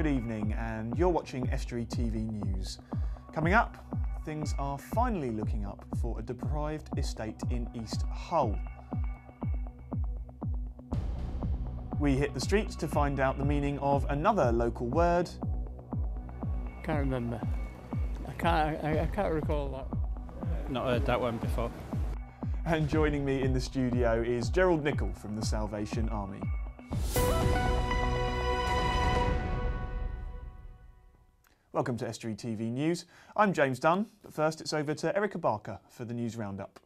good evening, and you're watching Estuary TV News. Coming up, things are finally looking up for a deprived estate in East Hull. We hit the streets to find out the meaning of another local word. Can't remember. I can't recall that. Not heard that one before. And joining me in the studio is Gerald Nichol from the Salvation Army. Welcome to Estuary TV News. I'm James Dunn, but first it's over to Erica Barker for the News Roundup.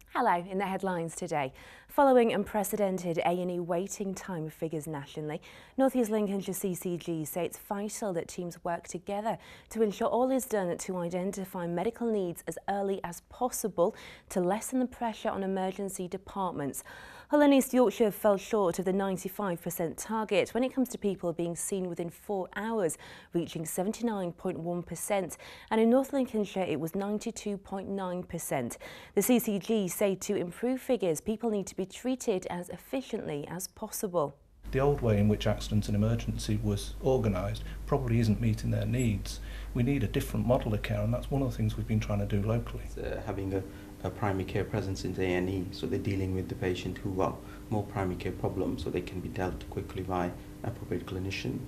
Hello, in the headlines today. Following unprecedented A&E waiting time figures nationally, North East Lincolnshire CCG say it's vital that teams work together to ensure all is done to identify medical needs as early as possible to lessen the pressure on emergency departments. Hull and East Yorkshire fell short of the 95% target when it comes to people being seen within 4 hours, reaching 79.1%, and in North Lincolnshire it was 92.9%. The CCG say to improve figures, people need to be treated as efficiently as possible. The old way in which accident and emergency was organised probably isn't meeting their needs. We need a different model of care, and that's one of the things we've been trying to do locally. Having a primary care presence in the A&E, so they're dealing with the patient who have more primary care problems, so they can be dealt quickly by an appropriate clinician.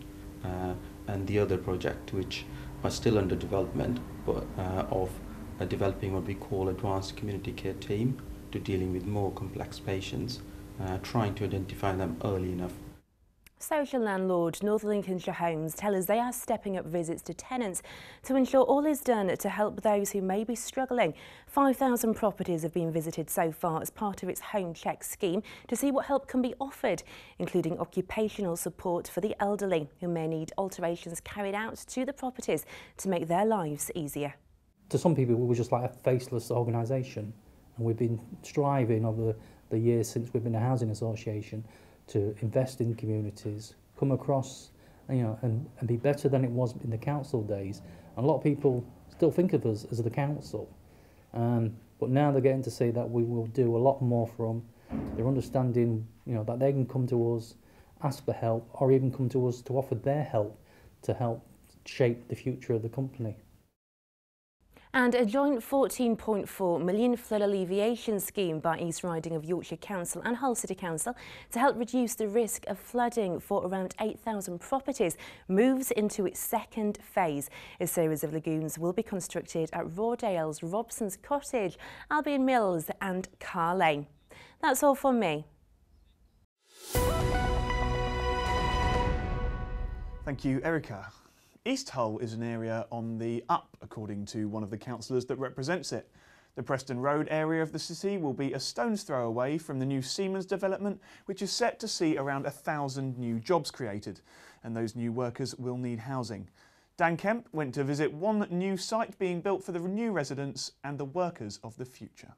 And the other project, which are still under development, but of developing what we call advanced community care team to dealing with more complex patients, trying to identify them early enough. Social landlord North Lincolnshire Homes tell us they are stepping up visits to tenants to ensure all is done to help those who may be struggling. 5,000 properties have been visited so far as part of its Home Check scheme to see what help can be offered, including occupational support for the elderly who may need alterations carried out to the properties to make their lives easier. To some people, we were just like a faceless organisation, and we've been striving over the years since we've been a housing association to invest in communities, come across, and be better than it was in the council days. And a lot of people still think of us as the council, but now they're getting to see that we will do a lot more for them. They're understanding, that they can come to us, ask for help, or even come to us to offer their help to help shape the future of the company. And a joint £14.4 million flood alleviation scheme by East Riding of Yorkshire Council and Hull City Council to help reduce the risk of flooding for around 8,000 properties moves into its second phase. A series of lagoons will be constructed at Rawdales, Robson's Cottage, Albion Mills and Carr Lane. That's all from me. Thank you, Erica. East Hull is an area on the up, according to one of the councillors that represents it. The Preston Road area of the city will be a stone's throw away from the new Siemens development, which is set to see around 1,000 new jobs created, and those new workers will need housing. Dan Kemp went to visit one new site being built for the new residents and the workers of the future.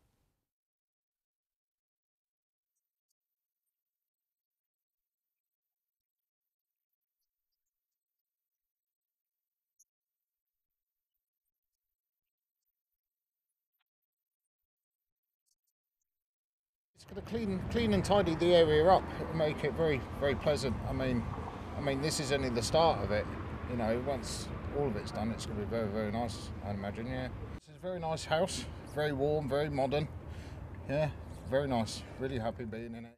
It's going to clean and tidy the area up, make it very, very pleasant. I mean, this is only the start of it. Once all of it's done, it's going to be very, very nice, I'd imagine, yeah. It's a very nice house, very warm, very modern. Yeah, very nice. Really happy being in it.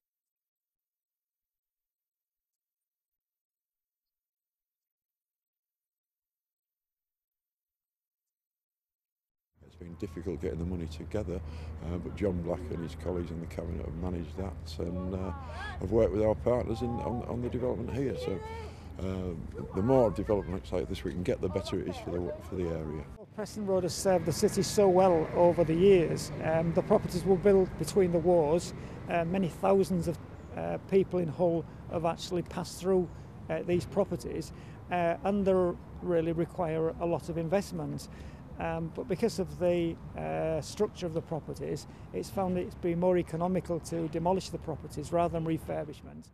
It's been difficult getting the money together, but John Black and his colleagues in the Cabinet have managed that, and have worked with our partners on the development here. So the more developments like this we can get, the better it is for the area. Preston Road has served the city so well over the years. The properties were built between the wars. Many thousands of people in Hull have actually passed through these properties, and they really require a lot of investment. But because of the structure of the properties, it's found it's been more economical to demolish the properties rather than refurbishment.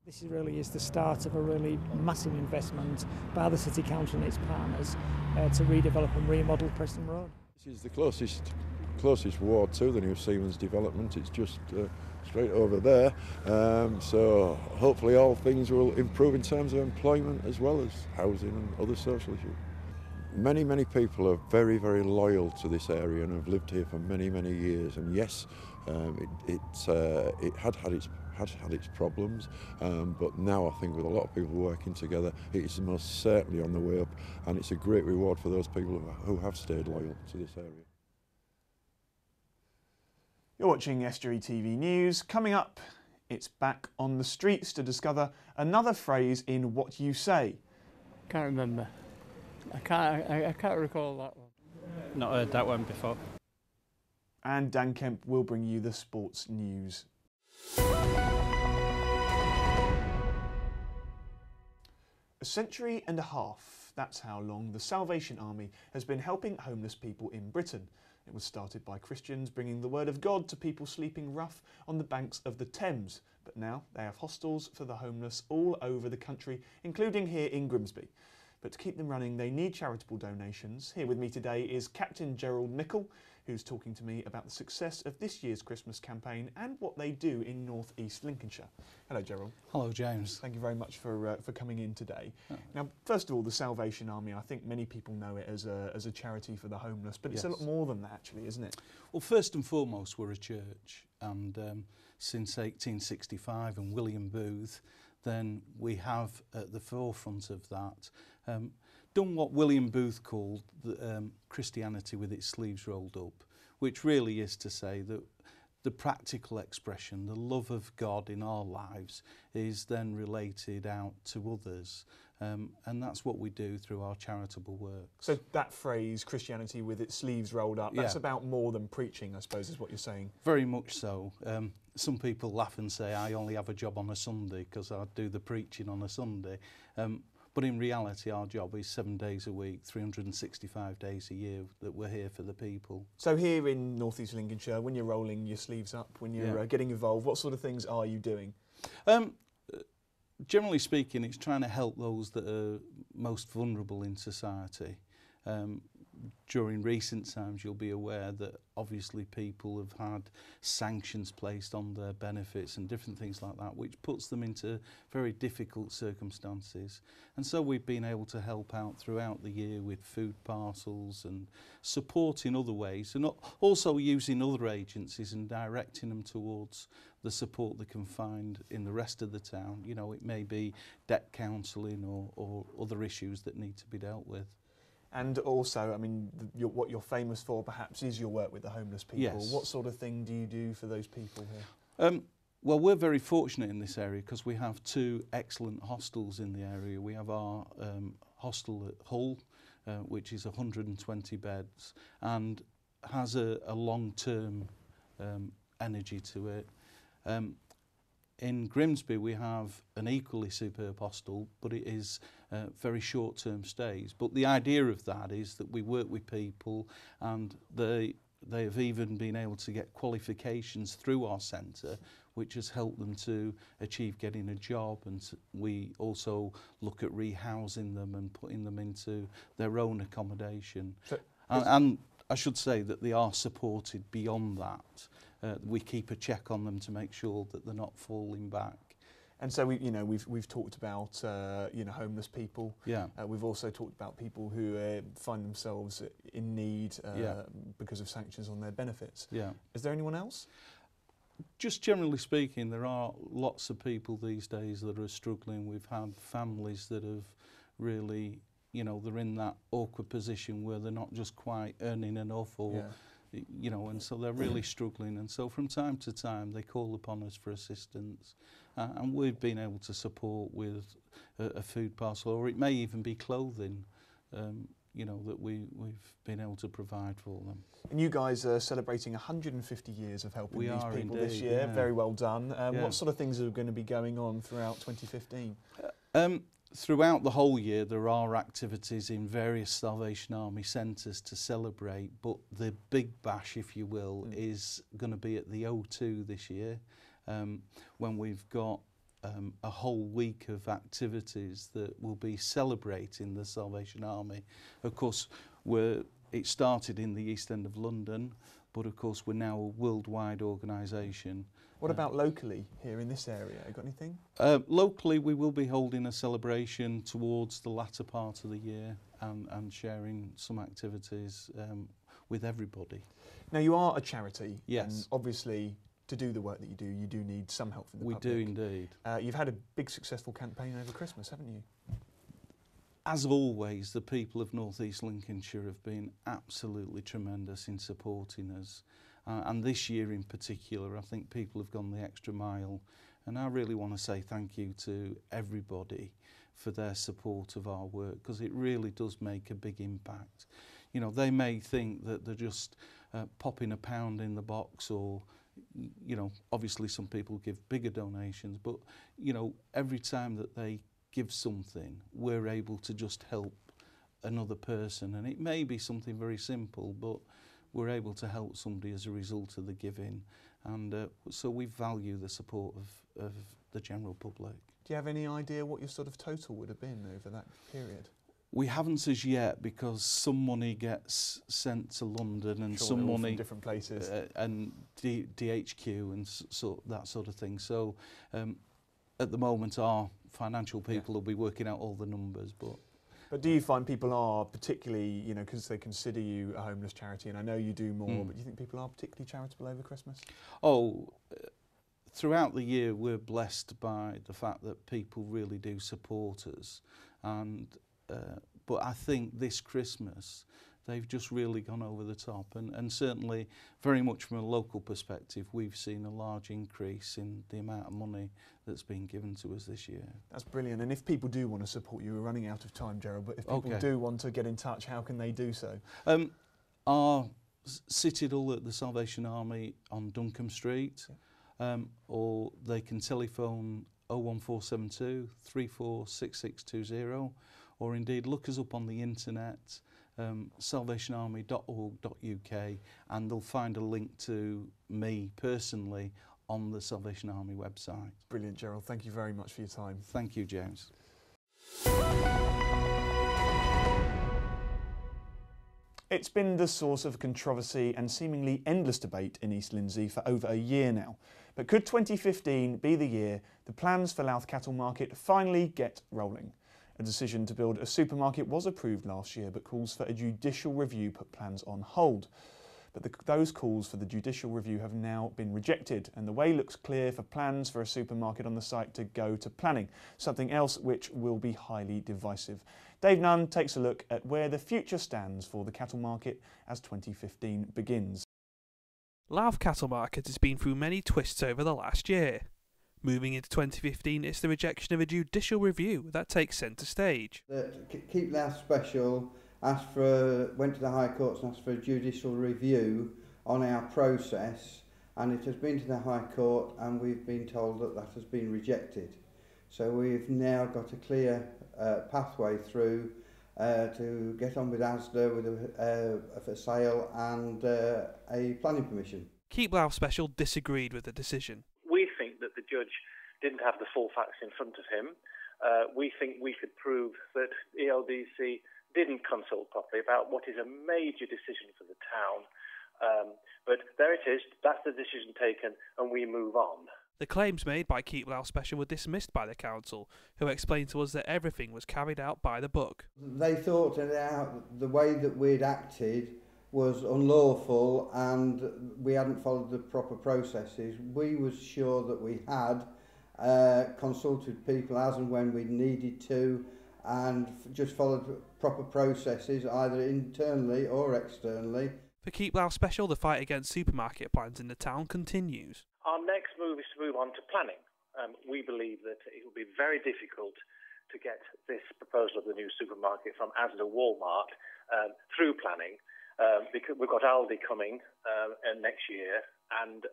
This really is the start of a really massive investment by the City Council and its partners to redevelop and remodel Preston Road. This is the closest ward to the new Siemens development. It's just straight over there. So hopefully all things will improve in terms of employment as well as housing and other social issues. Many people are very, very loyal to this area and have lived here for many years. And yes, it had its problems, but now I think with a lot of people working together, it is most certainly on the way up, and it's a great reward for those people who have stayed loyal to this area. You're watching Estuary TV News. Coming up, it's back on the streets to discover another phrase in What You Say. Can't remember. I can't recall that one. Not heard that one before. And Dan Kemp will bring you the sports news. A century and a half, that's how long the Salvation Army has been helping homeless people in Britain. It was started by Christians bringing the word of God to people sleeping rough on the banks of the Thames. But now they have hostels for the homeless all over the country, including here in Grimsby. But to keep them running, they need charitable donations. Here with me today is Captain Gerald Mickle, who's talking to me about the success of this year's Christmas campaign and what they do in North East Lincolnshire. Hello, Gerald. Hello, James. Thank you very much for coming in today. Oh. Now, first of all, the Salvation Army, I think many people know it as a charity for the homeless, but it's a lot more than that, actually, isn't it? Well, first and foremost, we're a church, and since 1865 and William Booth, then we have at the forefront of that done what William Booth called Christianity with its sleeves rolled up, which really is to say that the practical expression, the love of God in our lives, is then related out to others. And that's what we do through our charitable work. So that phrase, Christianity with its sleeves rolled up, that's about more than preaching, I suppose, is what you're saying. Very much so. Some people laugh and say, I only have a job on a Sunday because I do the preaching on a Sunday. But in reality, our job is 7 days a week, 365 days a year that we're here for the people. So here in North East Lincolnshire, when you're rolling your sleeves up, when you're getting involved, what sort of things are you doing? Generally speaking, it's trying to help those that are most vulnerable in society. During recent times, you'll be aware that obviously people have had sanctions placed on their benefits and different things like that, which puts them into very difficult circumstances. And so we've been able to help out throughout the year with food parcels and support in other ways, and also using other agencies and directing them towards the support they can find in the rest of the town. You know, it may be debt counselling or other issues that need to be dealt with. And also, I mean, what you're famous for perhaps is your work with the homeless people. Yes. What sort of thing do you do for those people here? Well, we're very fortunate in this area because we have two excellent hostels in the area. We have our hostel at Hull, which is 120 beds and has a long-term energy to it. In Grimsby we have an equally superb hostel, but it is very short-term stays. But the idea of that is that we work with people, and they have even been able to get qualifications through our centre, which has helped them to achieve getting a job. And we also look at rehousing them and putting them into their own accommodation. So and I should say that they are supported beyond that. We keep a check on them to make sure that they're not falling back. And so we've talked about homeless people. Yeah. We've also talked about people who find themselves in need because of sanctions on their benefits. Yeah. Is there anyone else? Just generally speaking, there are lots of people these days that are struggling. We've had families that have really, they're in that awkward position where they're not just quite earning enough or. And so they're really struggling, and so from time to time they call upon us for assistance, and we've been able to support with a food parcel, or it may even be clothing, that we've been able to provide for them. And you guys are celebrating 150 years of helping these people indeed, this year. Very well done. What sort of things are going to be going on throughout 2015? Throughout the whole year there are activities in various Salvation Army centres to celebrate, but the big bash, if you will, is going to be at the O2 this year, when we've got a whole week of activities that will be celebrating the Salvation Army. Of course, we're It started in the East End of London, but of course we're now a worldwide organisation. What about locally here in this area? You got anything? Locally, we will be holding a celebration towards the latter part of the year and sharing some activities with everybody. Now, you are a charity. Yes. And obviously, to do the work that you do need some help from the public. We do indeed. You've had a big successful campaign over Christmas, haven't you? As always, the people of North East Lincolnshire have been absolutely tremendous in supporting us. And this year in particular, I think people have gone the extra mile. And I really want to say thank you to everybody for their support of our work, because it really does make a big impact. You know, they may think that they're just popping £1 in the box, or, you know, obviously some people give bigger donations, but, you know, every time that they give something, we're able to just help another person. And it may be something very simple, but we're able to help somebody as a result of the giving. And so we value the support of the general public. Do you have any idea what your sort of total would have been over that period? We haven't as yet, because some money gets sent to London and sure, some all money from different places and DHQ and that sort of thing. So at the moment, our financial people will be working out all the numbers. But do you find people are particularly, you know, because they consider you a homeless charity, and I know you do more, but do you think people are particularly charitable over Christmas? Oh, throughout the year we're blessed by the fact that people really do support us, and but I think this Christmas they've just really gone over the top, and certainly very much from a local perspective we've seen a large increase in the amount of money that's been given to us this year. That's brilliant. And if people do want to support you, we're running out of time, Gerald, but if people do want to get in touch, how can they do so? Our citadel at the Salvation Army on Duncombe Street, or they can telephone 01472 346620, or indeed look us up on the internet, salvationarmy.org.uk, and they'll find a link to me personally on the Salvation Army website. Brilliant, Gerald. Thank you very much for your time. Thank you, James. It's been the source of controversy and seemingly endless debate in East Lindsey for over a year now. But could 2015 be the year the plans for Louth Cattle Market finally get rolling? A decision to build a supermarket was approved last year, but calls for a judicial review put plans on hold. But those calls for the judicial review have now been rejected, and the way looks clear for plans for a supermarket on the site to go to planning, something else which will be highly divisive. Dave Nunn takes a look at where the future stands for the cattle market as 2015 begins. Louth Cattle Market has been through many twists over the last year. Moving into 2015, it's the rejection of a judicial review that takes centre stage. Keep Louth Special went to the High Courts and asked for a judicial review on our process, and it has been to the High Court, and we've been told that that has been rejected. So we've now got a clear pathway through to get on with ASDA with a sale and a planning permission. Keep Louth Special disagreed with the decision. We think that the judge didn't have the full facts in front of him. We think we could prove that ELDC didn't consult properly about what is a major decision for the town. But there it is, that's the decision taken, and we move on. The claims made by Keep Louth Special were dismissed by the council, who explained to us that everything was carried out by the book. They thought that the way that we'd acted was unlawful and we hadn't followed the proper processes. We was sure that we had consulted people as and when we needed to, and just followed proper processes either internally or externally. For Keep Louth Special, the fight against supermarket plans in the town continues. Our next move is to move on to planning. We believe that it will be very difficult to get this proposal of the new supermarket from Asda Walmart through planning, because we've got Aldi coming next year, and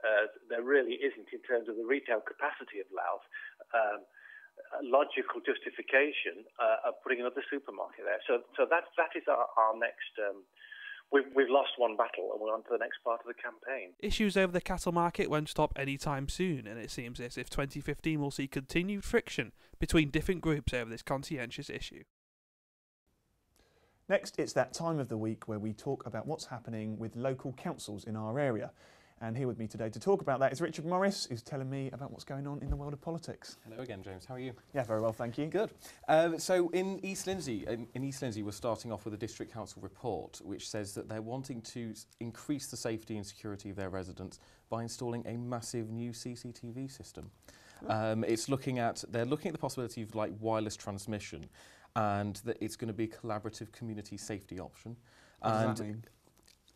there really isn't, in terms of the retail capacity of Louth, a logical justification of putting another supermarket there. So that is our next. We've lost one battle and we're on to the next part of the campaign. Issues over the cattle market won't stop anytime soon, and it seems as if 2015 will see continued friction between different groups over this conscientious issue. Next, it's that time of the week where we talk about what's happening with local councils in our area. And here with me today to talk about that is Richard Morris, who's telling me about what's going on in the world of politics. Hello again, James. How are you? Yeah, very well, thank you. Good. So in East Lindsey, we're starting off with a district council report which says that they're wanting to increase the safety and security of their residents by installing a massive new CCTV system. They're looking at the possibility of like wireless transmission, and that it's going to be a collaborative community safety option. What does that mean?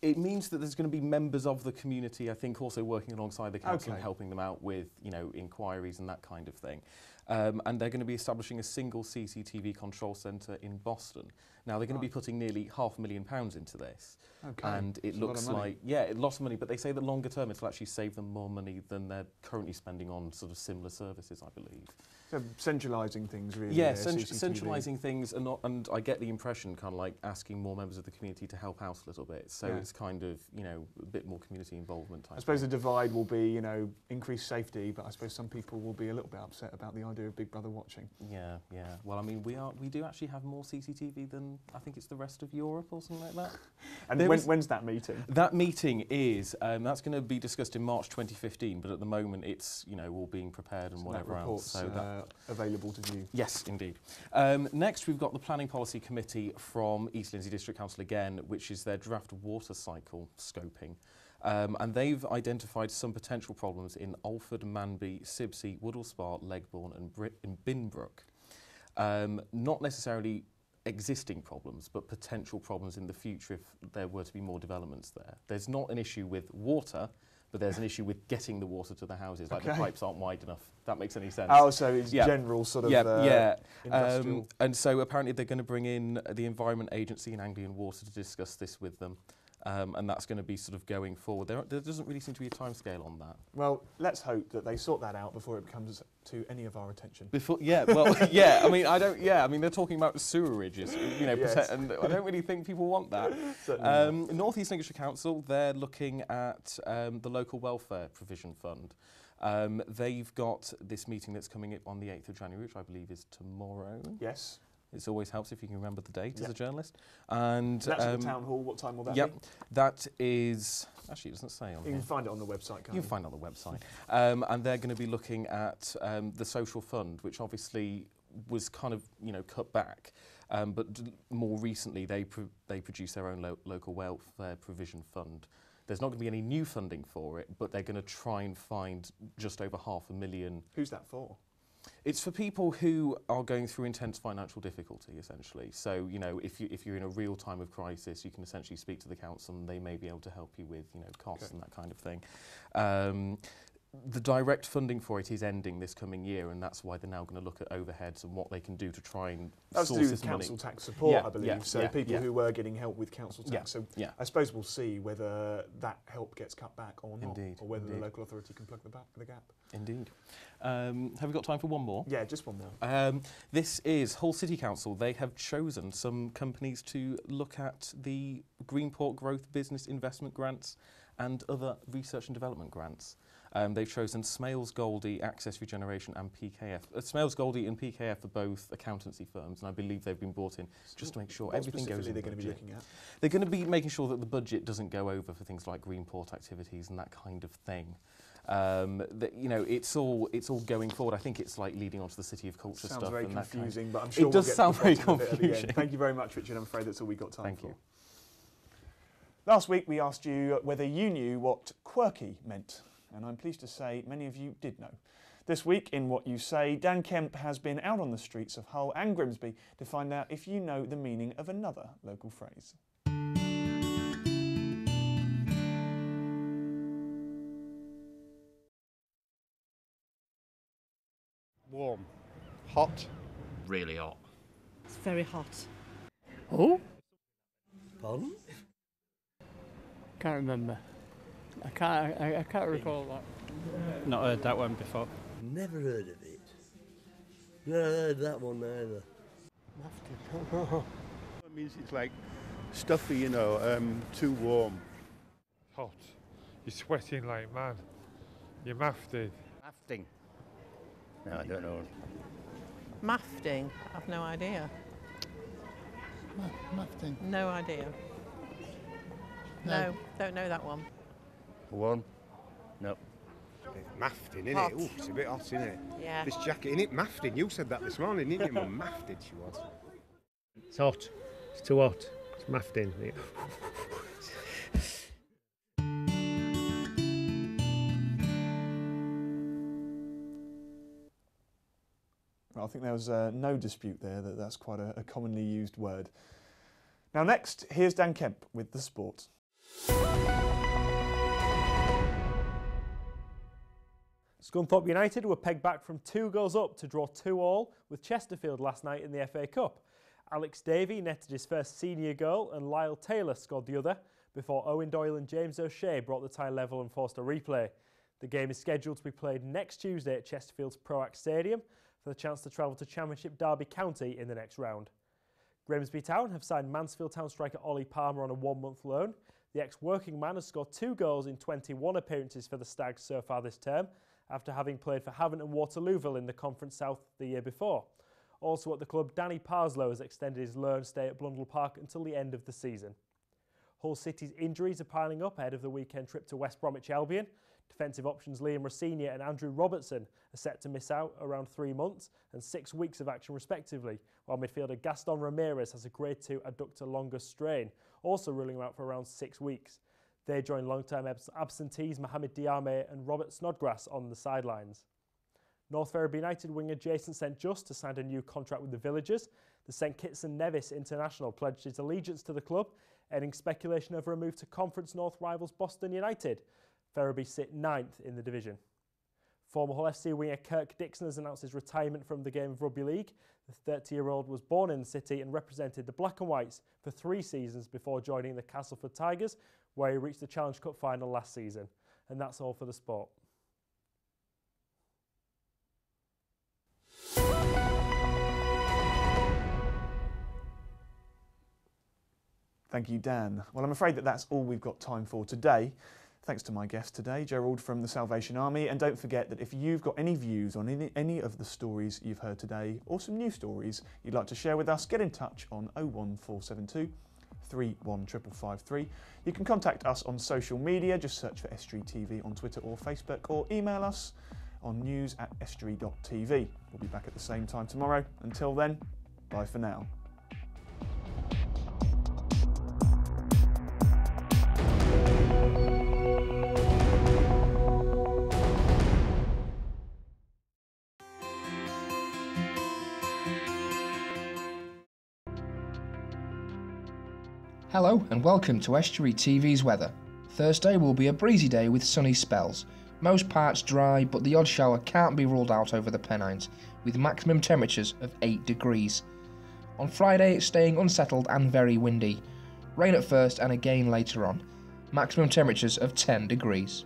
It means that there's going to be members of the community, I think, also working alongside the council and helping them out with, inquiries and that kind of thing. And they're going to be establishing a single CCTV control centre in Boston. Now, they're going to be putting nearly £500,000 into this. Okay. And it looks like, lots of money, but they say that longer term it'll actually save them more money than they're currently spending on sort of similar services, I believe. So centralising things, really. Yeah, centralising things, and I get the impression kind of like asking more members of the community to help out a little bit. So it's kind of, a bit more community involvement type. I suppose the divide will be, increased safety, but I suppose some people will be a little bit upset about the idea of Big Brother watching. Yeah, yeah. Well, I mean, we do actually have more CCTV than I think it's the rest of Europe or something like that. And when's that meeting? That meeting is, that's going to be discussed in March 2015, but at the moment it's, all being prepared and whatever else. So that available to view. Yes, indeed. Next, we've got the Planning Policy Committee from East Lindsey District Council again, which is their draft water cycle scoping. And they've identified some potential problems in Alford, Manby, Sibsey, Woodall Spa, Legbourne and Binbrook. Not necessarily existing problems, but potential problems in the future if there were to be more developments there. There's not an issue with water, but there's an issue with getting the water to the houses, like the pipes aren't wide enough. If that makes any sense. Oh, so it's general sort of industrial. And so apparently they're going to bring in the Environment Agency and Anglian Water to discuss this with them. And that's going to be sort of going forward. There doesn't really seem to be a timescale on that. Well, let's hope that they sort that out before it comes to any of our attention. I mean, they're talking about sewages, and I don't really think people want that. North East Lincolnshire Council, they're looking at the Local Welfare Provision Fund. They've got this meeting that's coming up on the 8th of January, which I believe is tomorrow. Yes. It always helps if you can remember the date as a journalist. And that's at the town hall. What time will that be? That is actually it doesn't say on here. You can find it on the website. You can find it on the website. And they're going to be looking at the social fund, which obviously was kind of cut back, but more recently they produced their own local welfare provision fund. There's not going to be any new funding for it, but they're going to try and find just over £500,000. Who's that for? It's for people who are going through intense financial difficulty, essentially. So, if you're in a real time of crisis, you can essentially speak to the council and they may be able to help you with, costs and that kind of thing. The direct funding for it is ending this coming year, and that's why they're now going to look at overheads and what they can do to try and source this money. That's to do with council tax support, I believe. People who were getting help with council tax. So I suppose we'll see whether that help gets cut back or not, or whether the local authority can plug the gap. Indeed. Have we got time for one more? Yeah, just one more. This is Hull City Council. They have chosen some companies to look at the Greenport Growth Business Investment Grants and other research and development grants. They've chosen Smales Goldie, Access Regeneration and PKF. Smales Goldie and PKF are both accountancy firms, and I believe they've been brought in just to make sure everything goes in the budget. They're going to be looking at? They're going to be making sure that the budget doesn't go over for things like Greenport activities and that kind of thing. It's all going forward. I think it's like leading on to the City of Culture stuff. Sounds very and confusing, but I'm sure it does sound very confusing. Thank you very much, Richard. I'm afraid that's all we got time for. Thank you. Last week we asked you whether you knew what quirky meant, and I'm pleased to say many of you did know. This week in What You Say, Dan Kemp has been out on the streets of Hull and Grimsby to find out if you know the meaning of another local phrase. Warm. Hot. Really hot. It's very hot. Oh? Pardon? Can't remember. I can't recall that. Not heard that one before. Never heard of it. Never heard that one either. It means it's like stuffy, too warm. Hot. You're sweating like mad. You're mafted. Mafting. No, I don't know. Mafting? I've no idea. Mafting. No idea. No, don't know that one. One. No. Mafting, innit? Hot. Ooh, it's a bit hot, innit? Yeah. This jacket, innit? Mafting. You said that this morning, didn't you, Mum? Mafting, she was. It's hot. It's too hot. It's mafting. Well, I think there was no dispute there that that's quite a commonly used word. Now next, here's Dan Kemp with the sport. Scunthorpe United were pegged back from 2 goals up to draw 2-2 with Chesterfield last night in the FA Cup. Alex Davey netted his first senior goal and Lyle Taylor scored the other before Owen Doyle and James O'Shea brought the tie level and forced a replay. The game is scheduled to be played next Tuesday at Chesterfield's Proact Stadium for the chance to travel to Championship Derby County in the next round. Grimsby Town have signed Mansfield Town striker Ollie Palmer on a 1-month loan. The ex-working man has scored 2 goals in 21 appearances for the Stags so far this term, after having played for Havant and Waterlooville in the Conference South the year before. Also at the club, Danny Parslow has extended his loan stay at Blundell Park until the end of the season. Hull City's injuries are piling up ahead of the weekend trip to West Bromwich Albion. Defensive options Liam Rossignol and Andrew Robertson are set to miss out around 3 months and 6 weeks of action respectively, while midfielder Gaston Ramirez has a Grade 2 adductor longus strain, also ruling him out for around 6 weeks. They join long-term absentees Mohamed Diame and Robert Snodgrass on the sidelines. North Ferriby United winger Jason St Just has signed a new contract with the Villagers. The St Kitts and Nevis international pledged his allegiance to the club, ending speculation over a move to Conference North rivals Boston United. Ferriby sit 9th in the division. Former Hull FC winger Kirk Dixon has announced his retirement from the game of rugby league. The 30-year-old was born in the city and represented the Black and Whites for 3 seasons before joining the Castleford Tigers, where he reached the Challenge Cup final last season. And that's all for the sport. Thank you, Dan. Well, I'm afraid that's all we've got time for today. Thanks to my guest today, Gerald from the Salvation Army. And don't forget that if you've got any views on any of the stories you've heard today, or some new stories you'd like to share with us, get in touch on 01472 31553. You can contact us on social media, just search for Estuary TV on Twitter or Facebook, or email us on news@estuary.tv. We'll be back at the same time tomorrow. Until then, bye for now. Hello and welcome to Estuary TV's weather. Thursday will be a breezy day with sunny spells. Most parts dry, but the odd shower can't be ruled out over the Pennines, with maximum temperatures of 8 degrees. On Friday it's staying unsettled and very windy. Rain at first and again later on. Maximum temperatures of 10 degrees.